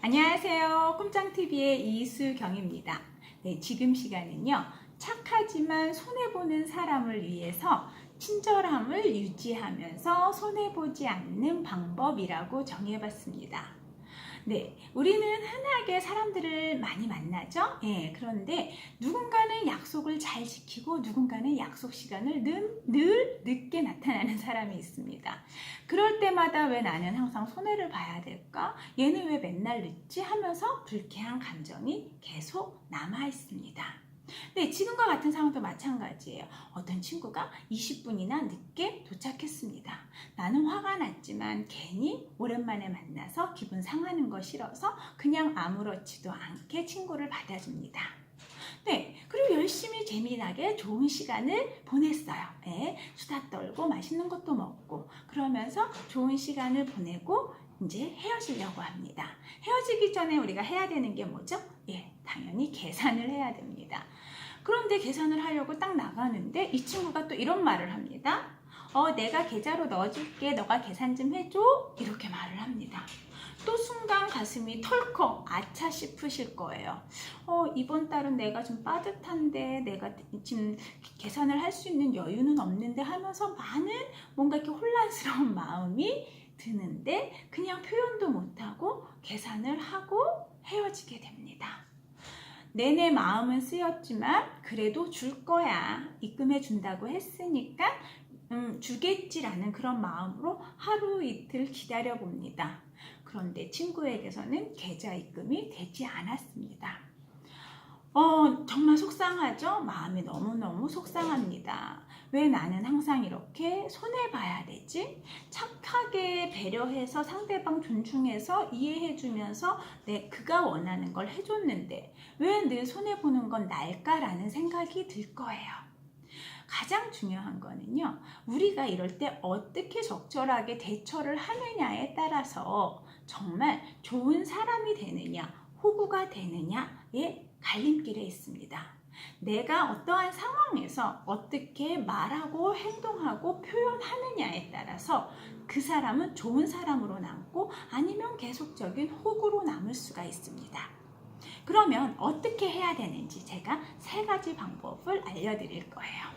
안녕하세요. 꿈짱TV의 이수경입니다. 네, 지금 시간은요. 착하지만 손해보는 사람을 위해서 친절함을 유지하면서 손해보지 않는 방법이라고 정해봤습니다. 네, 우리는 흔하게 사람들을 많이 만나죠? 예, 그런데 누군가는 약속을 잘 지키고 누군가는 약속 시간을 늘 늦게 나타나는 사람이 있습니다. 그럴 때마다 왜 나는 항상 손해를 봐야 될까? 얘는 왜 맨날 늦지? 하면서 불쾌한 감정이 계속 남아 있습니다. 네, 지금과 같은 상황도 마찬가지예요. 어떤 친구가 20분이나 늦게 도착했습니다. 나는 화가 났지만 괜히 오랜만에 만나서 기분 상하는 거 싫어서 그냥 아무렇지도 않게 친구를 받아줍니다. 네, 그리고 열심히 재미나게 좋은 시간을 보냈어요. 네, 수다 떨고 맛있는 것도 먹고 그러면서 좋은 시간을 보내고 이제 헤어지려고 합니다. 헤어지기 전에 우리가 해야 되는 게 뭐죠? 예, 당연히 계산을 해야 됩니다. 그런데 계산을 하려고 딱 나가는데 이 친구가 또 이런 말을 합니다. 내가 계좌로 넣어줄게. 너가 계산 좀 해줘. 이렇게 말을 합니다. 또 순간 가슴이 털컥 아차 싶으실 거예요. 이번 달은 내가 좀 빠듯한데 내가 지금 계산을 할 수 있는 여유는 없는데 하면서 많은 뭔가 이렇게 혼란스러운 마음이 드는데 그냥 표현도 못하고 계산을 하고 헤어지게 됩니다. 내내 마음은 쓰였지만 그래도 줄 거야. 입금해 준다고 했으니까 주겠지라는 그런 마음으로 하루 이틀 기다려 봅니다. 그런데 친구에게서는 계좌 입금이 되지 않았습니다. 정말 속상하죠? 마음이 너무너무 속상합니다. 왜 나는 항상 이렇게 손해봐야 되지? 착하게 배려해서 상대방 존중해서 이해해주면서 그가 원하는 걸 해줬는데 왜 늘 손해보는 건 날까라는 생각이 들 거예요. 가장 중요한 거는요. 우리가 이럴 때 어떻게 적절하게 대처를 하느냐에 따라서 정말 좋은 사람이 되느냐, 호구가 되느냐의 갈림길에 있습니다. 내가 어떠한 상황에서 어떻게 말하고 행동하고 표현하느냐에 따라서 그 사람은 좋은 사람으로 남고 아니면 계속적인 호구로 남을 수가 있습니다. 그러면 어떻게 해야 되는지 제가 3가지 방법을 알려드릴 거예요.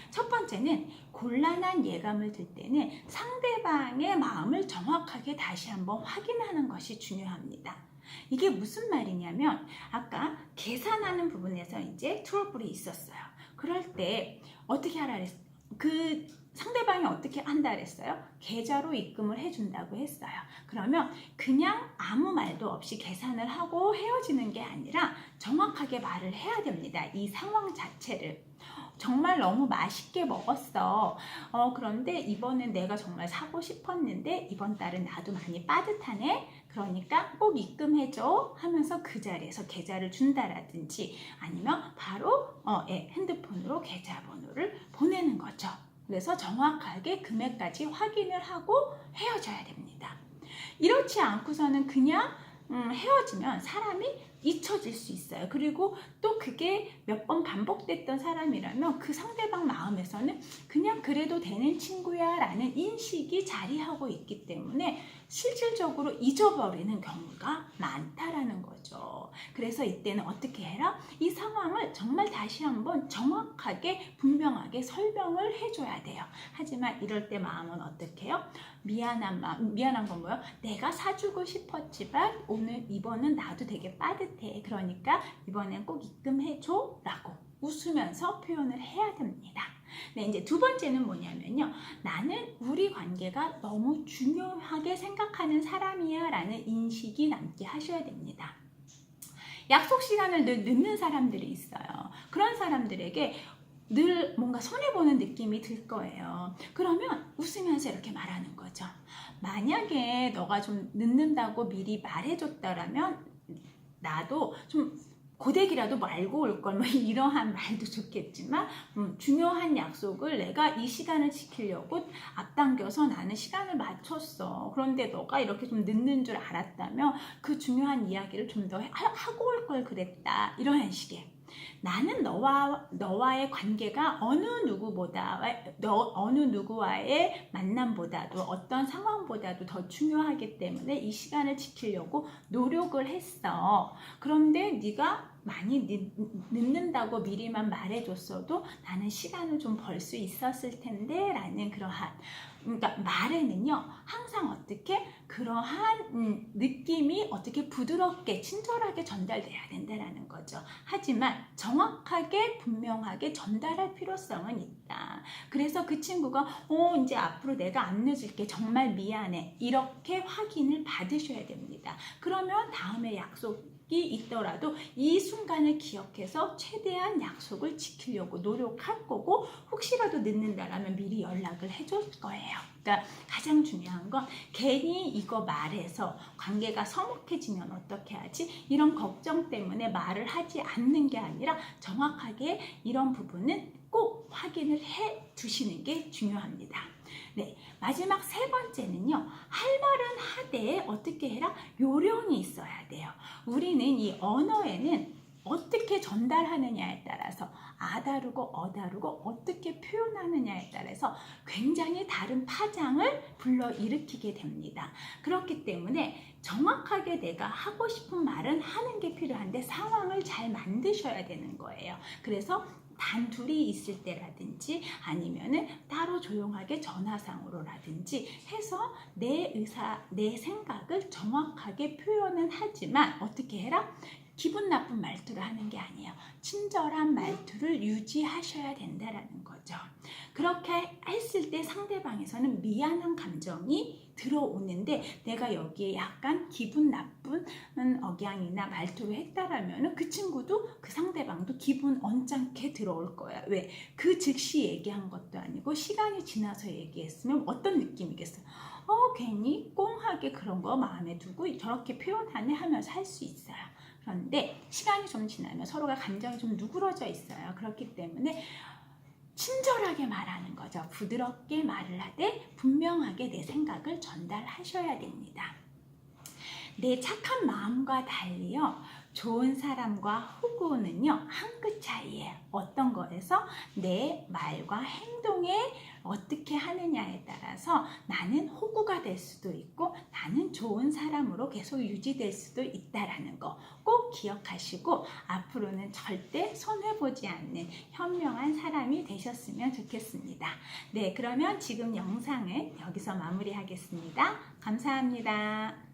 첫 번째는 곤란한 예감을 들 때는 상대방의 마음을 정확하게 다시 한번 확인하는 것이 중요합니다. 이게 무슨 말이냐면 아까 계산하는 부분에서 이제 트러블이 있었어요. 그럴 때 어떻게 하라 그랬어요? 그 상대방이 어떻게 한다 그랬어요? 계좌로 입금을 해준다고 했어요. 그러면 그냥 아무 말도 없이 계산을 하고 헤어지는 게 아니라 정확하게 말을 해야 됩니다. 이 상황 자체를. 정말 너무 맛있게 먹었어. 그런데 이번엔 내가 정말 사고 싶었는데 이번 달은 나도 많이 빠듯하네. 그러니까 꼭 입금해줘 하면서 그 자리에서 계좌를 준다라든지 아니면 바로 핸드폰으로 계좌번호를 보내는 거죠. 그래서 정확하게 금액까지 확인을 하고 헤어져야 됩니다. 이렇지 않고서는 그냥 헤어지면 사람이 잊혀질 수 있어요. 그리고 또 그게 몇 번 반복됐던 사람이라면 그 상대방 마음에서는 그냥 그래도 되는 친구야 라는 인식이 자리하고 있기 때문에 실질적으로 잊어버리는 경우가 많다라는 거죠. 그래서 이때는 어떻게 해라? 이 상황을 정말 다시 한번 정확하게 분명하게 설명을 해줘야 돼요. 하지만 이럴 때 마음은 어떻게 해요? 미안한 건 뭐예요? 내가 사주고 싶었지만 이번은 나도 되게 빠듯해. 그러니까 이번엔 꼭 입금해줘 라고 웃으면서 표현을 해야 됩니다. 네, 이제 2번째는 뭐냐면요. 나는 우리 관계가 너무 중요하게 생각하는 사람이야 라는 인식이 남게 하셔야 됩니다. 약속 시간을 늘 늦는 사람들이 있어요. 그런 사람들에게 늘 뭔가 손해보는 느낌이 들 거예요. 그러면 웃으면서 이렇게 말하는 거죠. 만약에 너가 좀 늦는다고 미리 말해줬다라면 나도 좀 고데기라도 말고 올 걸 뭐 이러한 말도 좋겠지만 중요한 약속을 내가 이 시간을 지키려고 앞당겨서 나는 시간을 맞췄어. 그런데 너가 이렇게 좀 늦는 줄 알았다면 그 중요한 이야기를 좀 더 하고 올 걸 그랬다. 이런 식의 나는 너와의 관계가 어느 누구와의 만남보다도 어떤 상황보다도 더 중요하기 때문에 이 시간을 지키려고 노력을 했어. 그런데 네가 많이 늦는다고 미리만 말해줬어도 나는 시간을 좀 벌 수 있었을 텐데 라는 그러한, 그러니까 말에는요 항상 어떻게 그러한 느낌이 어떻게 부드럽게 친절하게 전달돼야 된다라는 거죠. 하지만 정확하게 분명하게 전달할 필요성은 있다. 그래서 그 친구가 이제 앞으로 내가 안 늦을게, 정말 미안해, 이렇게 확인을 받으셔야 됩니다. 그러면 다음에 약속이 있더라도 이 순간을 기억해서 최대한 약속을 지키려고 노력할 거고, 혹시라도 늦는다라면 미리 연락을 해줄 거예요. 그러니까 가장 중요한 건 괜히 이거 말해서 관계가 서먹해지면 어떻게 하지? 이런 걱정 때문에 말을 하지 않는 게 아니라 정확하게 이런 부분은 꼭 확인을 해 두시는 게 중요합니다. 네, 마지막 세 번째는요, 할 말은 하되 어떻게 해라? 요령이 있어야 돼요. 우리는 이 언어에는 어떻게 전달하느냐에 따라서 아다르고 어다르고 어떻게 표현하느냐에 따라서 굉장히 다른 파장을 불러일으키게 됩니다. 그렇기 때문에 정확하게 내가 하고 싶은 말은 하는 게 필요한데 상황을 잘 만드셔야 되는 거예요. 그래서 단둘이 있을 때라든지 아니면은 따로 조용하게 전화상으로라든지 해서 내 의사, 내 생각을 정확하게 표현은 하지만 어떻게 해라? 기분 나쁜 말투를 하는 게 아니에요. 친절한 말투를 유지하셔야 된다라는 거죠. 그렇게 했을 때 상대방에서는 미안한 감정이 들어오는데 내가 여기에 약간 기분 나쁜 억양이나 말투를 했다라면 그 친구도 그 상대방도 기분 언짢게 들어올 거야. 왜? 그 즉시 얘기한 것도 아니고 시간이 지나서 얘기했으면 어떤 느낌이겠어요? 괜히 꽁하게 그런 거 마음에 두고 저렇게 표현하네 하면서 할 수 있어요. 그런데 시간이 좀 지나면 서로가 감정이 좀 누그러져 있어요. 그렇기 때문에 친절하게 말하는 거죠. 부드럽게 말을 하되 분명하게 내 생각을 전달하셔야 됩니다. 내 착한 마음과 달리요, 좋은 사람과 호구는요 한 끗 차이예요. 어떤 거에서 내 말과 행동에 어떻게 하느냐에 따라서 나는 호구가 될 수도 있고 나는 좋은 사람으로 계속 유지될 수도 있다라는 거 꼭 기억하시고 앞으로는 절대 손해보지 않는 현명한 사람이 되셨으면 좋겠습니다. 네, 그러면 지금 영상을 여기서 마무리하겠습니다. 감사합니다.